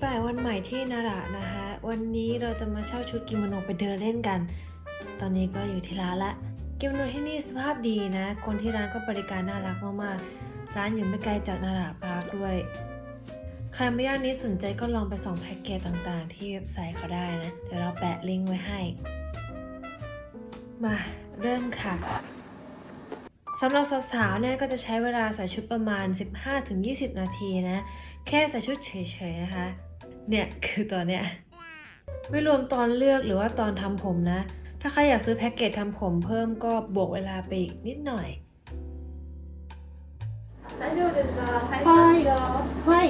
บ่ายวันใหม่ที่นาระนะคะวันนี้เราจะมาเช่าชุดกิโมโนไปเดินเล่นกันตอนนี้ก็อยู่ที่ร้านละกิโมโนที่นี่สภาพดีนะคนที่ร้านก็บริการน่ารักมากๆร้านอยู่ไม่ไกลจากนาระพาร์คด้วยใครมาย่านนี้สนใจก็ลองไปส่องแพ็กเกจต่างๆที่เว็บไซต์เขาได้นะเดี๋ยวเราแปะลิงก์ไว้ให้มาเริ่มค่ะสำหรับสาวๆเนี่ยก็จะใช้เวลาใส่ชุดประมาณ 15-20 นาทีนะแค่ใส่ชุดเฉยๆนะคะเนี่ยคือตอนเนี้ยไม่รวมตอนเลือกหรือว่าตอนทำผมนะถ้าใครอยากซื้อแพ็กเกจทำผมเพิ่มก็บวกเวลาไปอีกนิดหน่อย大丈夫ですか？はいはい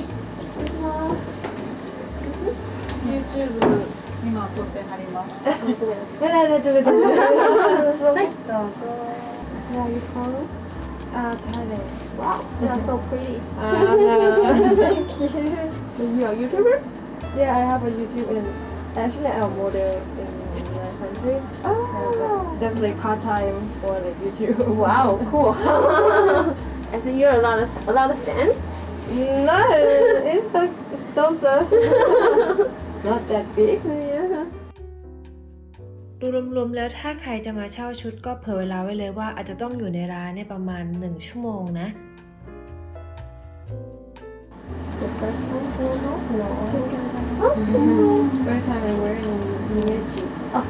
YouTube 今撮ってはります。ไม่ได้เลยจะไปดู はいどうぞ。 Where are you from? Thailand Wow, you are so pretty. Thank you You are YouTuber? Yeah I have a YouTube and actually I'm a model in my country just like part time for like YouTube Wow, cool. I think you have a lot of fans. No, it's so not that big. ดูรวมๆแล้วถ้าใครจะมาเช่าชุดก็เผื่อเวลาไว้เลยว่าอาจจะต้องอยู่ในร้านเนี่ยประมาณ1 ชั่วโมงนะ The first time for no. Second time. First time I'm wearing Muji. Oh.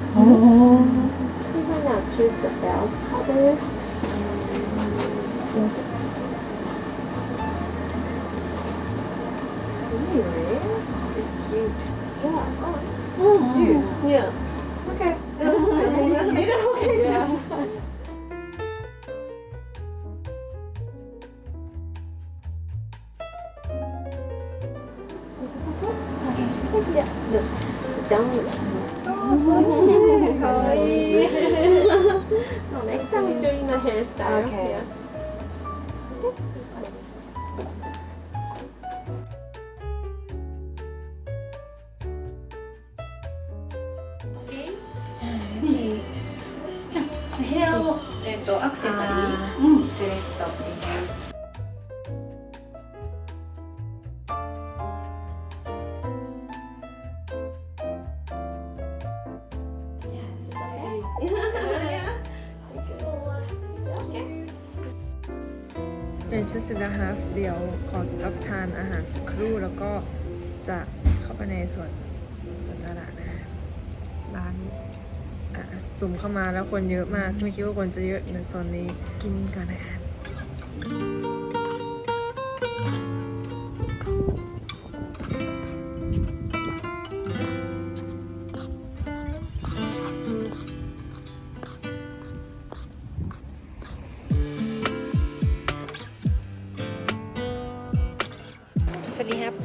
So why not choose the belt color? Really? It's cute. Yeah. It's cute. Yeah. Okay. Okay. Yeah. Yeah. The downward. Kawaii. So next time we're doing the hairstyle. Okay. Yeah. Okay. ヘアをアクセサリーセレクトっていう。เป็นชุดเสร็จแล้วครับเดี๋ยวขอรับทานอาหารสักครู่แล้วก็จะเข้าไปในส่วนตลาดนะร้านสุ่มเข้ามาแล้วคนเยอะมากไม่คิดว่าคนจะเยอะในโซนนี้กินก่อนนะคะสวัสดีครับ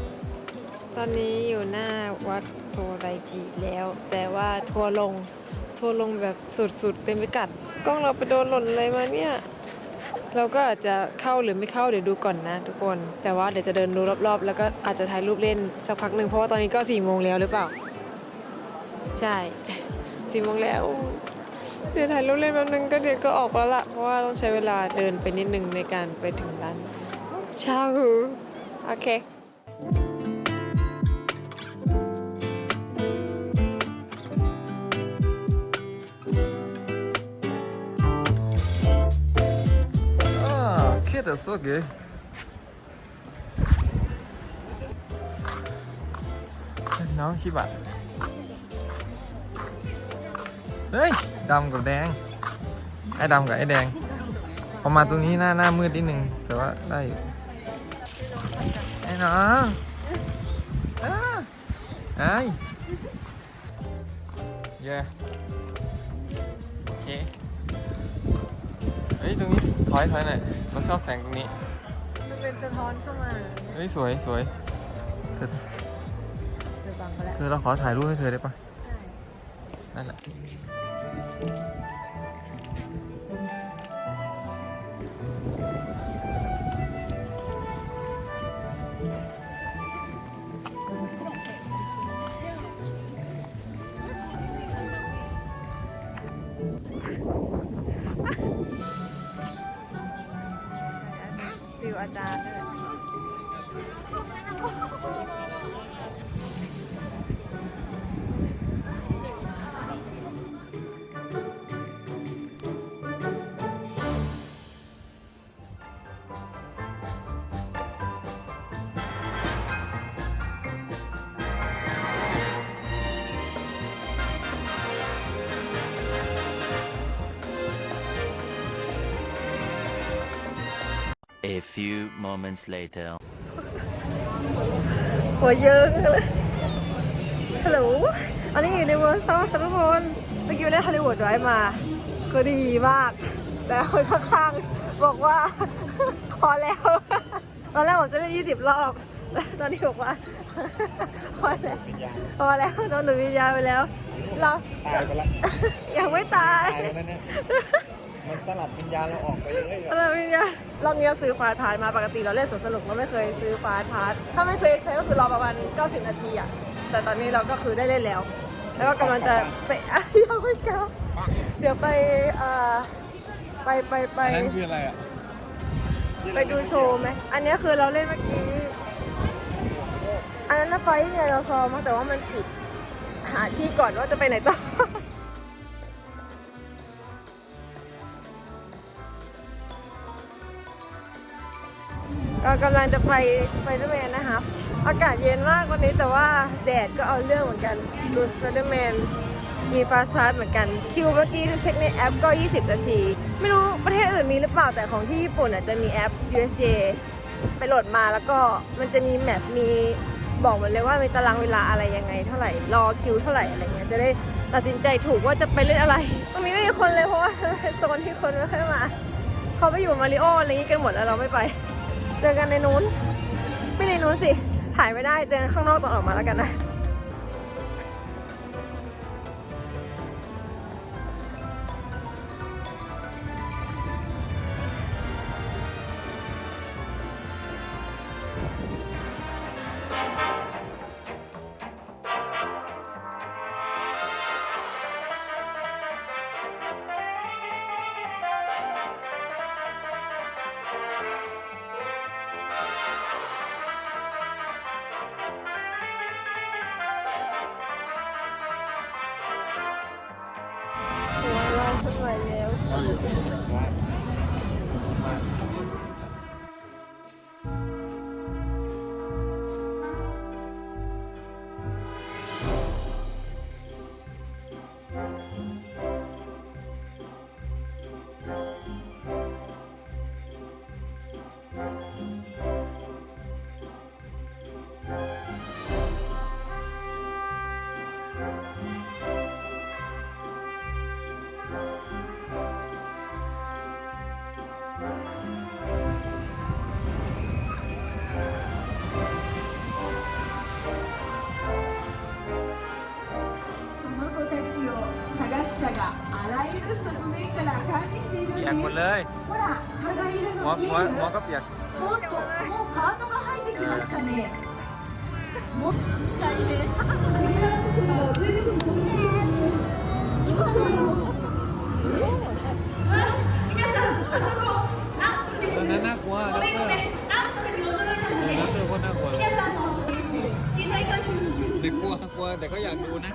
ตอนนี้อยู่หน้าวัดโทไรจิแล้วแต่ว่าทัวร์ลงแบบสุดๆเต็มพิกัดกล้องเราไปโดนหล่นอะไรมาเนี่ยเราก็อาจจะเข้าหรือไม่เข้าเดี๋ยวดูก่อนนะทุกคนแต่ว่าเดี๋ยวจะเดินดูรอบๆแล้วก็อาจจะถ่ายรูปเล่นสักพักหนึ่งเพราะว่าตอนนี้ก็4 โมงแล้วหรือเปล่าใช่ 4 โมงแล้วเดี๋ยวถ่ายรูปเล่นแป๊บนึงก็เดี๋ยวก็ออกแล้วล่ะเพราะว่าต้องใช้เวลาเดินไปนิดนึงในการไปถึงร้านชาฮูโอเคThat's okay. Nó chị bạn. เฮ้ยดำกับแดงไอ้ดำกับไอ้แดงพอมาตรงนี้หน้ามืดนิดนึงแต่ว่าได้อยู่ไอ้น้องไอ้เย้โอเคเฮ้ยตรงนี้ถอยหน่อยเราชอบแสงตรงนี้ มันเป็นสะท้อนเข้ามา เฮ้ยสวยเธอ เดี๋ยวบังไปแล้ว เราขอถ่ายรูปให้เธอได้ปะนั่นแหละฟิลอาจารย์นั่นแหละ A few moments later. หัวเยิงเลยฮัลโหลอันนี้อยู่ในเวอร์ซัลค่ะทุกคนเมื่อกี้ไปเล่นฮอลลีวูดไดรฟ์มาคือดีมาก แต่คนข้างๆบอกว่า พอแล้ว ตอนแรกผมจะเล่น20 รอบแล้วตอนนี้บอกว่า พอแล้วโดนดูดวิญญาณไปแล้ว เรา ตายไปละ ยังไม่ตาย ตายไปแล้วเนี่ยมันสลับวิญญาณเราออกไปเลย อะไรวิญญาณรอบนี้เราซื้อฟาสต์พาสมาปกติเราเล่นสวนสนุกเราไม่เคยซื้อฟาสต์พาสถ้าไม่ซื้อใช้ก็คือรอประมาณ90 นาทีอ่ะแต่ตอนนี้เราก็คือได้เล่นแล้ว แล้วก็กำลังจะไป ยังไม่กลับเดี๋ยวไปไป อันนั้นคืออะไรอ่ะ ไปดูโชว์ไหมอันนี้คือเราเล่นเมื่อกี้อันนั้นนะไฟไงเราซ้อมแต่ว่ามันปิดหาที่ก่อนว่าจะไปไหนต่อ เรากำลังจะไปสไปเดอร์แมนนะคะอากาศเย็นมากวันนี้แต่ว่าแดดก็เอาเรื่องเหมือนกันดูสไปเดอร์แมนมีฟาสต์พาสเหมือนกันคิวเมื่อกี้เช็คในแอปก็20 นาทีไม่รู้ประเทศอื่นมีหรือเปล่าแต่ของที่ญี่ปุ่นจะมีแอป USJ ไปโหลดมาแล้วก็มันจะมีแมปมีบอกหมดเลยว่ามีตารางเวลาอะไรยังไงเท่าไหร่รอคิวเท่าไหร่อะไรเงี้ยจะได้ตัดสินใจถูกว่าจะไปเล่นอะไรตรงนี้ไม่มีคนเลยเพราะว่าเป็นโซนที่คนไม่ค่อยมาเขาไปอยู่มาริโออะไรอย่างงี้กันหมดแล้วเราไม่ไปเจอกันในนู้นไม่ในนู้นสิถ่ายไม่ได้เจอกันข้างนอกตอนออกมาแล้วกันนะหัวเราะขึ้นมาแล้ว その子たちを科学者があらゆる側面から管理しているん เปียกหมด です เลย ほら蚊がいる หัว の見え หัว る หัวก็เปียก もっともうカートが入ってきましたねตอนนั้นน่ากลัวด็อกเตอร์ด็อกเตอร์ก็น่ากลัวเลยเด็กกลัวแต่ก็อยากดูนะ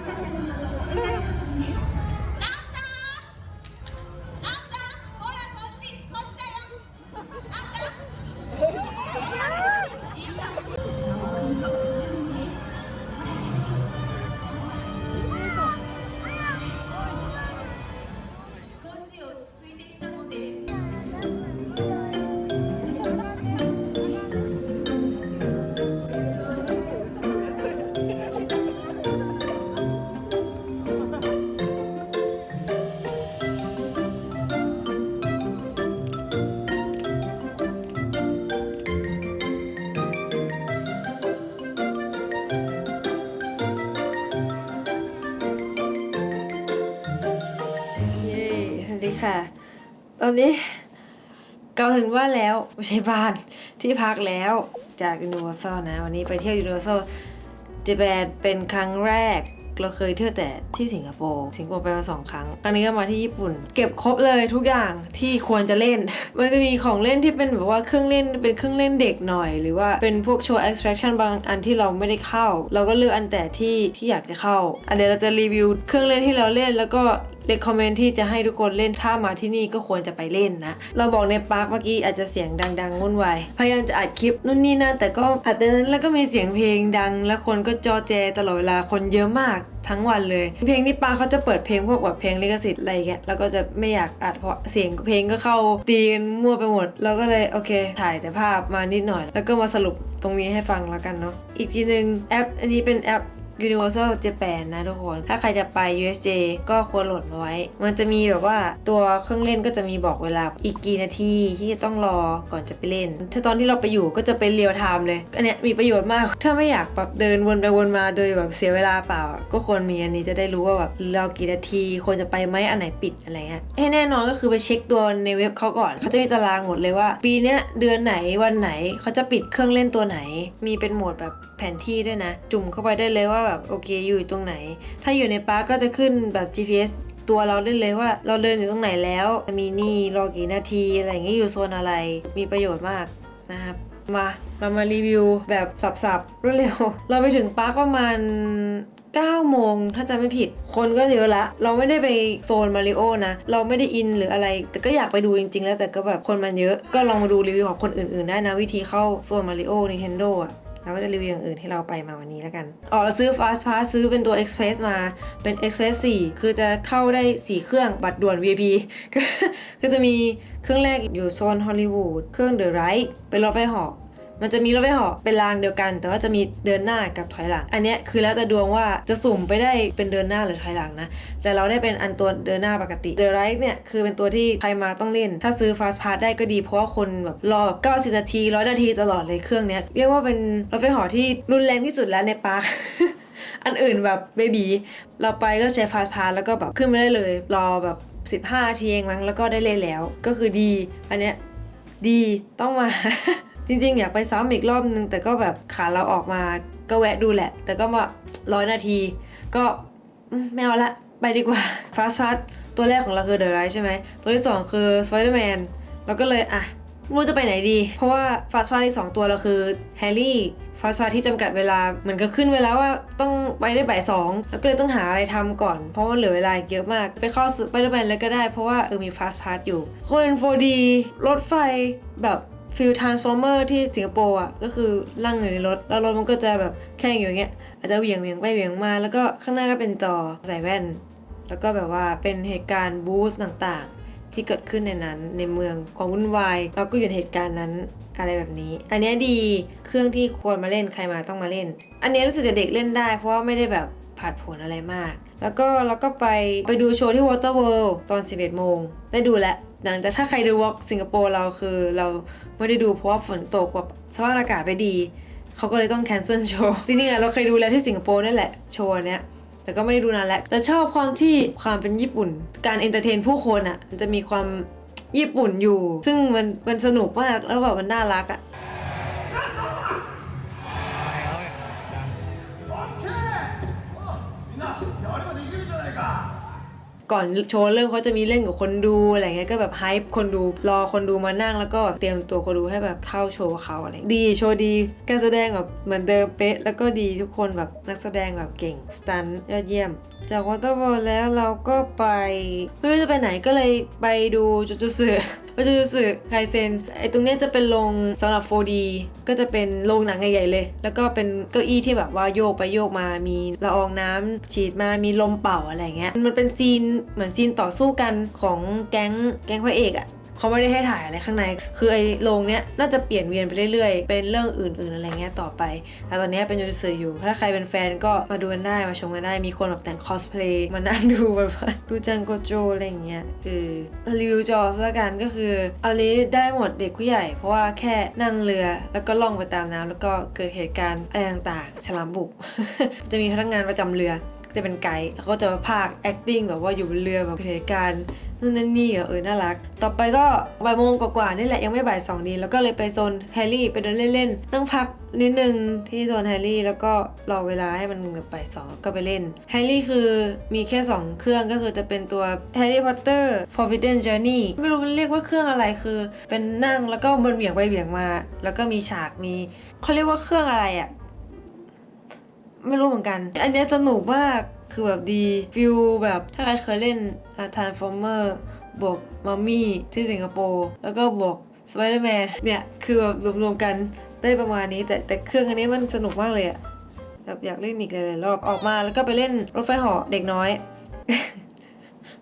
เย้สวัสดีค่ะ ตอนนี้กลับถึงบ้านแล้วไม่ใช่บ้านที่พักแล้วจากยูนิเวอร์แซลนะวันนี้ไปเที่ยวยูนิเวอร์แซลเจแปนเป็นครั้งแรก เราเคยเที่ยวแต่ที่สิงคโปร์ไปมา2 ครั้งครั้งนี้ก็มาที่ญี่ปุ่นเก็บครบเลยทุกอย่างที่ควรจะเล่น มันจะมีของเล่นที่เป็นแบบว่าเครื่องเล่นเป็นเครื่องเล่นเด็กหน่อยหรือว่าเป็นพวกโชว์ attraction บางอันที่เราไม่ได้เข้าเราก็เลือกอันแต่ที่อยากจะเข้าเดี๋ยวเราจะรีวิวเครื่องเล่นที่เราเล่นแล้วก็recommend ที่จะให้ทุกคนเล่นถ้ามาที่นี่ก็ควรจะไปเล่นนะเราบอกในปาร์คเมื่อกี้อาจจะเสียงดังๆวุ่นวายพยายามจะอัดคลิปนู่นนี่นั่นแต่ก็อัดแต่นั้นแล้วก็มีเสียงเพลงดังแล้วคนก็จอแจตลอดเวลาคนเยอะมากทั้งวันเลยเพลงที่ปาร์คเขาจะเปิดเพลงพวกแบบเพลงลิขสิทธิ์อะไรเงี้ยแล้วก็จะไม่อยากอัดเพราะเสียงเพลงก็เข้าตีกันมั่วไปหมดเราก็เลยโอเคถ่ายแต่ภาพมานิดหน่อยแล้วก็มาสรุปตรงนี้ให้ฟังแล้วกันเนาะอีกทีนึงแอปอันนี้เป็นแอปUniversal Japan นะทุกคนถ้าใครจะไป USJ ก็ควรโหลดมาไว้มันจะมีแบบว่าตัวเครื่องเล่นก็จะมีบอกเวลาอีกกี่นาทีที่จะต้องรอก่อนจะไปเล่นถ้าตอนที่เราไปอยู่ก็จะเป็นเรียลไทม์เลยอันเนี้ยมีประโยชน์มากถ้าไม่อยากแบบเดินวนไปวนมาโดยแบบเสียเวลาเปล่าก็ควรมีอันนี้จะได้รู้ว่าแบบรอกี่นาทีควรจะไปไหมอันไหนปิดอะไรเงี้ยให้แน่นอนก็คือไปเช็คตัวในเว็บเขาก่อนเขาจะมีตารางหมดเลยว่าปีเนี้ยเดือนไหนวันไหนเขาจะปิดเครื่องเล่นตัวไหนมีเป็นโหมดแบบแผนที่ด้วยนะจุ่มเข้าไปได้เลยว่าแบบโอเคอยู่ตรงไหนถ้าอยู่ในปาร์คก็จะขึ้นแบบ GPS ตัวเราได้เลยว่าเราเดินอยู่ตรงไหนแล้วมีนี่รอกี่นาทีอะไรอย่างเงี้ยอยู่โซนอะไรมีประโยชน์มากนะครับเรามารีวิวแบบสับๆรวดเร็วเราไปถึงปาร์คประมาณ9 โมงถ้าจะไม่ผิดคนก็เยอะละเราไม่ได้ไปโซนมาริโอนะเราไม่ได้อินหรืออะไรแต่ก็อยากไปดูจริงๆแล้วแต่ก็แบบคนมันเยอะก็ลองมาดูรีวิวของคนอื่นๆได้นะวิธีเข้าโซนมาริโอ Nintendo อ่ะเราก็จะรีวิวอย่างอื่นที่เราไปมาวันนี้แล้วกันเราซื้อ Fast Pass ซื้อเป็นตัว Express มาเป็น Express 4 คือจะเข้าได้4 เครื่องบัตรด่วน VIP ก็จะมีเครื่องแรกอยู่โซนฮอลลีวูดเครื่อง The Ride เป็นรถไฟเหาะมันจะมีรถไฟเหาะเป็นรางเดียวกันแต่ว่าจะมีเดินหน้ากับถอยหลังอันเนี้ยคือแล้วแต่ดวงว่าจะสุ่มไปได้เป็นเดินหน้าหรือถอยหลังนะแต่เราได้เป็นอันตัวเดินหน้าปกติ The Ride เนี่ยคือเป็นตัวที่ใครมาต้องเล่นถ้าซื้อ Fast Pass ได้ก็ดีเพราะว่าคนแบบรอแบบ90 นาที100 นาทีตลอดเลยเครื่องเนี้ยเรียกว่าเป็นรถไฟเหาะที่รุนแรงที่สุดแล้วในปาร์ค อันอื่นแบบเบบีเราไปก็ใช้ Fast Pass แล้วก็แบบขึ้นไม่ได้เลยรอแบบ15 นาทีเองมั้งแล้วก็ได้เล่นแล้วก็คือดีอันเนี้ยดีต้องมา จริงๆอยากไปซ้ำอีกรอบนึงแต่ก็แบบขาเราออกมาก็แวะดูแหละแต่ก็มา100 นาทีก็ไม่เอาละไปดีกว่า Fast Pass ตัวแรกของเราคือ The Ride ใช่ไหมตัวที่2คือ Spider-Man เราก็เลยไม่รู้จะไปไหนดีเพราะว่า Fast Pass ที่2ตัวเราคือ Harry Fast Pass ที่จำกัดเวลาเหมือนก็ขึ้นเวลาว่าต้องไปได้บ่าย 2แล้วก็เลยต้องหาอะไรทำก่อนเพราะว่าเหลือเวลาเยอะมากไปเข้า Spider-Man เลยก็ได้เพราะว่ามี Fast Pass อยู่คน 4D รถไฟแบบฟิลทรานส์ฟอร์เมอร์ที่สิงคโปร์ก็คือนั่งอยู่ในรถแล้วรถมันก็จะแบบแค่อยู่อย่างเงี้ยอาจจะเหวี่ยงไปเหวี่ยงมาแล้วก็ข้างหน้าก็เป็นจอใส่แว่นแล้วก็แบบว่าเป็นเหตุการณ์บูธต่างๆที่เกิดขึ้นในนั้นในเมืองความวุ่นวายเราก็อยู่ในเหตุการณ์นั้นอะไรแบบนี้อันนี้ดีเครื่องที่ควรมาเล่นใครมาต้องมาเล่นอันนี้รู้สึกจะเด็กเล่นได้เพราะว่าไม่ได้แบบผัดผลอะไรมากแล้วก็ไปดูโชว์ที่ Water World ตอน 11 โมงได้ดูแล้วหลังจากถ้าใครดูวอล์กสิงคโปร์เราคือเราไม่ได้ดูเพราะว่าฝนตกแบบสภาพอากาศไม่ดีเขาก็เลยต้องแคนเซิลโชว์จริงๆเราเคยดูแล้วที่สิงคโปร์นั่นแหละโชว์เนี้ยแต่ก็ไม่ได้ดูนานแล้วแต่ชอบความเป็นญี่ปุ่นการเอนเตอร์เทนผู้คนมันจะมีความญี่ปุ่นอยู่ซึ่งมันสนุกมากแล้วแบบมันน่ารักก่อนโชว์เริ่มเขาจะมีเล่นกับคนดูอะไรเงี้ยก็แบบไฮป์คนดูรอคนดูมานั่งแล้วก็เตรียมตัวคนดูให้แบบเข้าโชว์เขาอะไรดีโชว์ดีการแสดงแบบเหมือนเดิมเป๊ะแล้วก็ดีทุกคนแบบนักแสดงแบบเก่งสตันยอดเยี่ยมจากวอเตอร์เวิลด์แล้วเราก็ไปไม่รู้จะไปไหนก็เลยไปดูจูจูสึไคเซนตรงนี้จะเป็นโรงสำหรับ 4D ก็จะเป็นโรงหนังใหญ่ๆเลยแล้วก็เป็นเก้าอี้ที่แบบว่าโยกไปโยกมามีละอองน้ำฉีดมามีลมเป่าอะไรเงี้ยมันเป็นซีนเหมือนซีนต่อสู้กันของแก๊งพระเอกเขาไม่ได้ให้ถ่ายอะไรข้างในคือโรงเนี้ยน่าจะเปลี่ยนเวียนไปเรื่อยๆเป็นเรื่องอื่นๆอะไรเงี้ยต่อไปแต่ตอนนี้เป็นยูทูบอยู่ถ้าใครเป็นแฟนก็มาดูกันได้มาชมกันได้มีคนแบบแต่งคอสเพลย์มานั่งดูแบบดูจังโกโจอะไรเงี้ยรีวิวจอซะกันก็คือเอานี้ได้หมดเด็กผู้ใหญ่เพราะว่าแค่นั่งเรือแล้วก็ล่องไปตามน้ำแล้วก็เกิดเหตุการณ์อะไรต่างๆฉลามบุก จะมีพนักงานประจำเรือจะเป็นไกด์เขาก็จะมาพาก acting แบบว่าอยู่บนเรือแบบเหตุการณ์ นู่นนั่นนี่น่ารักต่อไปก็บ่ายโมงกว่าๆนี่แหละยังไม่บ่าย2ดีแล้วก็เลยไปโซนแฮร์รี่ไปเดินเล่นๆนั่งพักนิดนึงที่โซนแฮร์รี่แล้วก็รอเวลาให้มันบ่าย2ก็ไปเล่นแฮร์รี่คือมีแค่2เครื่องก็คือจะเป็นตัว Harry Potter Forbidden Journey ไม่รู้มันเรียกว่าเครื่องอะไรคือเป็นนั่งแล้วก็มันเหวี่ยงไปเหวี่ยงมาแล้วก็มีฉากมีเขาเรียกว่าเครื่องอะไรอะไม่รู้เหมือนกันอันนี้สนุกมากคือแบบดีฟิลแบบถ้าใครเคยเล่นTransformer บวกมัมมี่ที่สิงคโปร์แล้วก็บวก Spider-Man เนี่ยคือแบบรวมๆกันได้ประมาณนี้แต่เครื่องอันนี้มันสนุกมากเลยอะแบบอยากเล่นอีกหลายๆรอบออกมาแล้วก็ไปเล่นรถไฟเหาะเด็กน้อย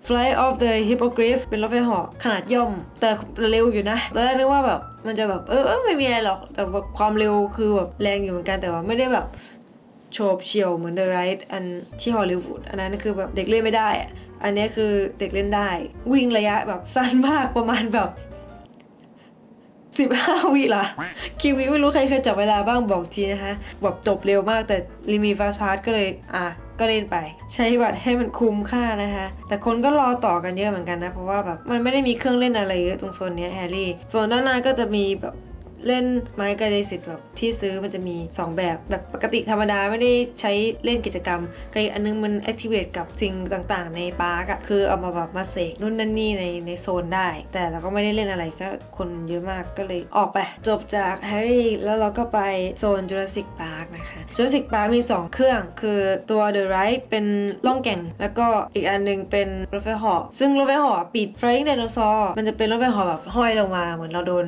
Flight of the Hippogriff เป็นรถไฟเหาะขนาดย่อมแต่เร็วอยู่นะตอนแรกนึกว่าแบบมันจะแบบไม่มีอะไรหรอกแต่ความเร็วคือแบบแรงอยู่เหมือนกันแต่ว่าไม่ได้แบบโฉบเฉี่ยวเหมือน The Ride อันที่ฮอลลีวูดอันนั้นคือแบบเด็กเล่นไม่ได้อะอันนี้คือเด็กเล่นได้วิ่งระยะแบบสั้นมากประมาณแบบ15 วิละกี่วิไม่รู้ใครเคยจับเวลาบ้างบอกทีนะคะแบบจบเร็วมากแต่ลิมิตฟาสต์พาสก็เลยก็เล่นไปใช้บัตรให้มันคุ้มค่านะคะแต่คนก็รอต่อกันเยอะเหมือนกันนะเพราะว่าแบบมันไม่ได้มีเครื่องเล่นอะไรเยอะตรงโซนนี้แฮร์รี่โซนด้านหน้าก็จะมีแบบเล่นไม้กระไดสิทธิ์แบบที่ซื้อมันจะมี2แบบปกติธรรมดาไม่ได้ใช้เล่นกิจกรรมกับอีกอันนึงมัน activate กับสิ่งต่างๆในปาร์กคือเอามาแบบมาเสกนู่นนั่นนี่ในโซนได้แต่เราก็ไม่ได้เล่นอะไรก็คนเยอะมากก็เลยออกไปจบจากแฮร์รี่แล้วเราก็ไปโซน Jurassic Park นะคะ Jurassic Park มี2เครื่องคือตัว The Ride เป็นล่องแก่งแล้วก็อีกอันนึงเป็นรถไฟเหาะซึ่งรถไฟเหาะปิด Flying Dinosaur มันจะเป็นรถไฟเหาะแบบห้อยลงมาเหมือนเราโดน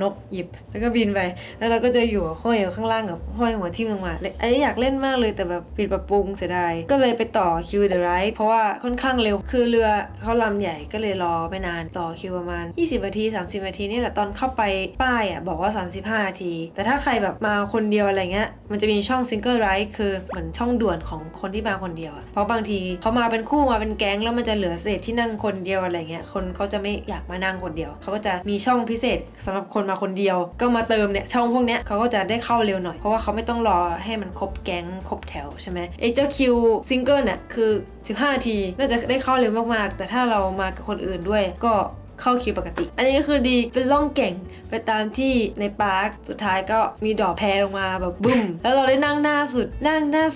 นกหยิบแล้วก็บินไปแล้วเราก็จะอยู่ห้อยอยู่ข้างล่างกับห้อยหัวทิ่มลงมาอันนี้อยากเล่นมากเลยแต่แบบปิดปรับปรุงเสียดายก็เลยไปต่อคิว The Ride เพราะว่าค่อนข้างเร็วคือเรือเขาลำใหญ่ก็เลยรอไม่นานต่อคิวประมาณ20 นาที30 นาทีนี่แหละตอนเข้าไปป้ายบอกว่า35 นาทีแต่ถ้าใครแบบมาคนเดียวอะไรเงี้ยมันจะมีช่อง Single Ride คือเหมือนช่องด่วนของคนที่มาคนเดียวเพราะบางทีเขามาเป็นคู่มาเป็นแก๊งแล้วมันจะเหลือเศษที่นั่งคนเดียวอะไรเงี้ยคนเขาจะไม่อยากมานั่งคนเดียวเขาก็จะมีช่องพิเศษสำหรับคนมาคนเดียวก็มาเติมเนี่ยช่องพวกเนี้ยเขาก็จะได้เข้าเร็วหน่อยเพราะว่าเขาไม่ต้องรอให้มันครบแก๊งครบแถวใช่ไหมไอ้เจ้าคิวซิงเกิลเนี่ยคือ15 นาทีน่าจะได้เข้าเร็วมากๆแต่ถ้าเรามากับคนอื่นด้วยก็เข้าคิวปกติอันนี้ก็คือดีเป็นล่องแก่งไปตามที่ในปาร์คสุดท้ายก็มีดอกแพรลงมาแบบบึ้มแล้วเราได้นั่งหน้า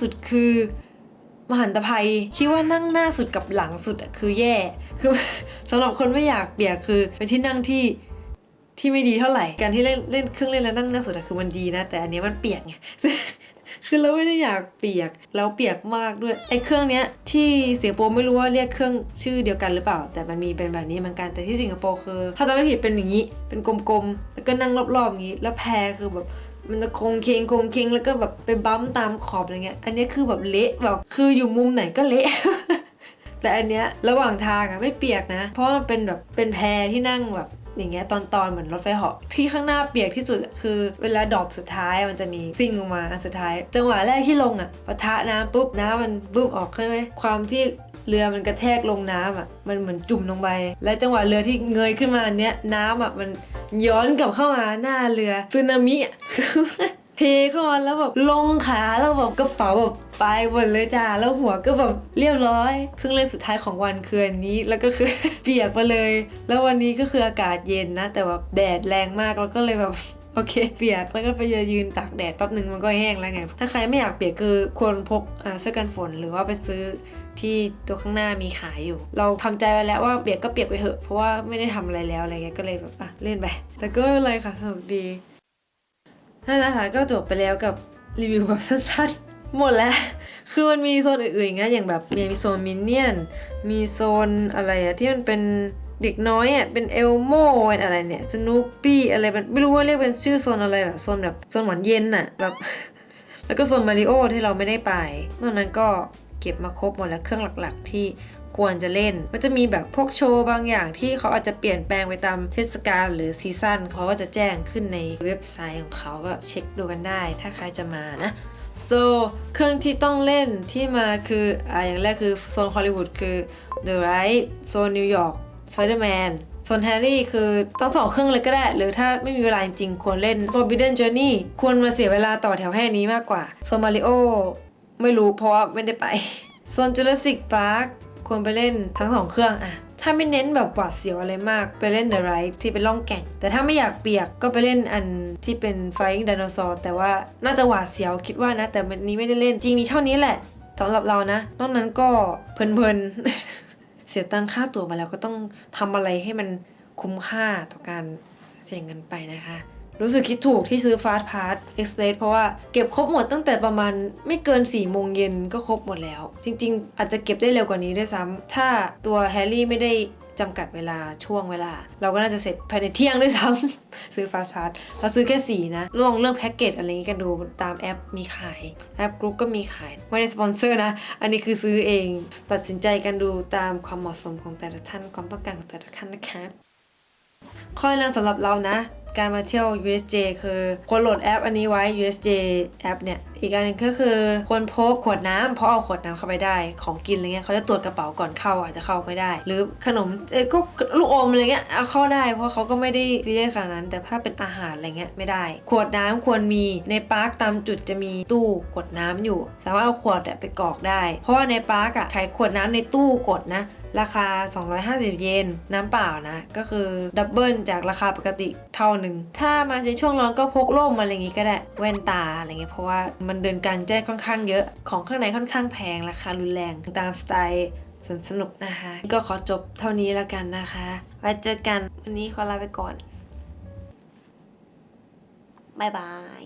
สุดคือมหันตภัยคิดว่านั่งหน้าสุดกับหลังสุดคือแย่คือ สำหรับคนไม่อยากเปียกคือเป็นที่นั่งที่ไม่ดีเท่าไหร่การที่เล่นเครื่องเล่นแล้วนั่งหน้าสุดคือมันดีนะแต่อันนี้มันเปียกไง คือเราไม่ได้อยากเปียกแล้วเปียกมากด้วยไอ้เครื่องเนี้ยที่สิงคโปร์ไม่รู้ว่าเรียกเครื่องชื่อเดียวกันหรือเปล่าแต่มันมีเป็นแบบนี้เหมือนกันแต่ที่สิงคโปร์คือถ้าจำไม่ผิดเป็นอย่างนี้เป็นกลมๆแล้วก็นั่งรอบๆอย่างนี้แล้วแพคือแบบมันจะโค้งเคงแล้วก็แบบไปบั๊มตามขอบอะไรเงี้ยอันนี้คือแบบเละแบบคืออยู่มุมไหนก็เละ แต่อันเนี้ยระหว่างทางไม่เปียกนะเพราะมันเป็นแบบเป็นแพที่นั่งแบบอย่างเงี้ยตอนเหมือนรถไฟเหาะที่ข้างหน้าเปียกที่สุดคือเวลาดรอปสุดท้ายมันจะมีซิ่งลงมาอันสุดท้ายจังหวะแรกที่ลงปะทะน้ำปุ๊บน้ำมันบึ้มออกใช่ไหมความที่เรือมันกระแทกลงน้ำมันเหมือนจุ่มลงไปและจังหวะเรือที่เงยขึ้นมาเนี้ยน้ำมันย้อนกลับเข้ามาหน้าเรือสึนามิ เทเข้ามาแล้วแบบลงขาแล้วแบบกระเป๋าแบบไปหมดเลยจ้าแล้วหัวก็แบบเรียบร้อยเครื่องเล่นสุดท้ายของวันคืออันนี้แล้วก็คือ เปียกไปเลยแล้ววันนี้ก็คืออากาศเย็นนะแต่แบบแดดแรงมากแล้วก็เลยแบบโอเคเปียกแล้วก็ไปยืนตากแดดแป๊บนึงมันก็แห้งแล้วไงถ้าใครไม่อยากเปียกคือควรพกเสื้อกันฝนหรือว่าไปซื้อที่ตัวข้างหน้ามีขายอยู่เราทำใจไว้แล้วว่าเปียกก็เปียกไปเถอะเพราะว่าไม่ได้ทำอะไรแล้วอะไรเงี้ยก็เลยแบบเล่นไปแต่ก็ไม่เป็นไรค่ะสนุกดีนั่นแหละค่ะก็จบไปแล้วกับรีวิวแบบสั้นๆหมดแล้วคือมันมีโซนอื่นๆอย่างเงี้ยอย่างแบบมีโซนมินเนี่ยนมีโซนอะไรที่มันเป็นเด็กน้อยเป็นเอลโมอะไรเนี่ยสนูปปี้อะไรมันไม่รู้ว่าเรียกเป็นชื่อโซนอะไรแบบโซนแบบโซนหวานเย็นแบบแล้วก็โซนมาริโอที่เราไม่ได้ไปนอกนั้นก็เก็บมาครบหมดแล้วเครื่องหลักๆที่ควรจะเล่นก็จะมีแบบพวกโชว์บางอย่างที่เขาอาจจะเปลี่ยนแปลงไปตามเทศกาลหรือซีซั่นเขาก็จะแจ้งขึ้นในเว็บไซต์ของเขาก็เช็คดูกันได้ถ้าใครจะมานะ so เครื่องที่ต้องเล่นที่มาคืออย่างแรกคือโซนฮอลลีวูดคือ The Ride โซนนิวยอร์ก Spider-Man โซนแฮร์รี่คือต้อง2เครื่องเลยก็ได้หรือถ้าไม่มีเวลาจริงๆควรเล่น Forbidden Journey ควรมาเสียเวลาต่อแถวแค่นี้มากกว่าโซนมาริโอไม่รู้เพราะว่าไม่ได้ไปโซน Jurassic Park ควรไปเล่นทั้ง2เครื่อง ถ้าไม่เน้นแบบหวาดเสียวอะไรมากไปเล่น The Ride ที่เป็นล่องแก่งแต่ถ้าไม่อยากเปียกก็ไปเล่นอันที่เป็น Flying Dinosaur แต่ว่าน่าจะหวาดเสียวคิดว่านะแต่วันนี้ไม่ได้เล่นจริงมีเท่านี้แหละสำหรับเรานะนอกนั้นก็เพลินๆ เสียตังค่าตั๋วมาแล้วก็ต้องทำอะไรให้มันคุ้มค่าต่อการเสียเงินไปนะคะรู้สึกคิดถูกที่ซื้อ Fast Pass Express เพราะว่าเก็บครบหมดตั้งแต่ประมาณไม่เกิน4 โมงเย็นก็ครบหมดแล้วจริงๆอาจจะเก็บได้เร็วกว่านี้ด้วยซ้ำถ้าตัวแฮร์รี่ไม่ได้จำกัดเวลาช่วงเวลาเราก็น่าจะเสร็จภายในเที่ยงด้วยซ้ำ ซื้อ Fast Pass เราซื้อแค่4นะลองเลือกแพ็กเกจอะไรอย่างงี้กันดูตามแอปมีขายแอปกรุ๊ปก็มีขายไม่ได้สปอนเซอร์นะอันนี้คือซื้อเองตัดสินใจกันดูตามความเหมาะสมของแต่ละท่านความต้องการของแต่ละท่านนะคะข้อแนะนำสำหรับเรานะการมาเที่ยว USJ คือควรโหลดแอปอันนี้ไว้ USJ แอปเนี่ยอีกอันนึงก็คือควรพกขวดน้ำเพราะเอาขวดน้ำเข้าไปได้ของกินอะไรเงี้ยเขาจะตรวจกระเป๋าก่อนเข้าอาจจะเข้าไม่ได้หรือขนมก็ลูกอมอะไรเงี้ยเอาเข้าได้เพราะเขาก็ไม่ได้ซีเรียสขนาดนั้นแต่ถ้าเป็นอาหารอะไรเงี้ยไม่ได้ขวดน้ำควรมีในปาร์คตามจุดจะมีตู้กดน้ำอยู่สามารถเอาขวดไปกรอกได้เพราะว่าในปาร์คขายขวดน้ำในตู้กดนะราคา250 เยนน้ำเปล่านะก็คือดับเบิลจากราคาปกติเท่านึงถ้ามาในช่วงร้อนก็พกร่มอะไรอย่างงี้ก็ได้แว่นตาอะไรเงี้ยเพราะว่ามันเดินกลางแจ้งค่อนข้างเยอะของข้างในค่อนข้างแพงราคารุนแรงตามสไตล์สนุกนะคะก็ขอจบเท่านี้แล้วกันนะคะไว้เจอกันวันนี้ขอลาไปก่อนบ๊ายบาย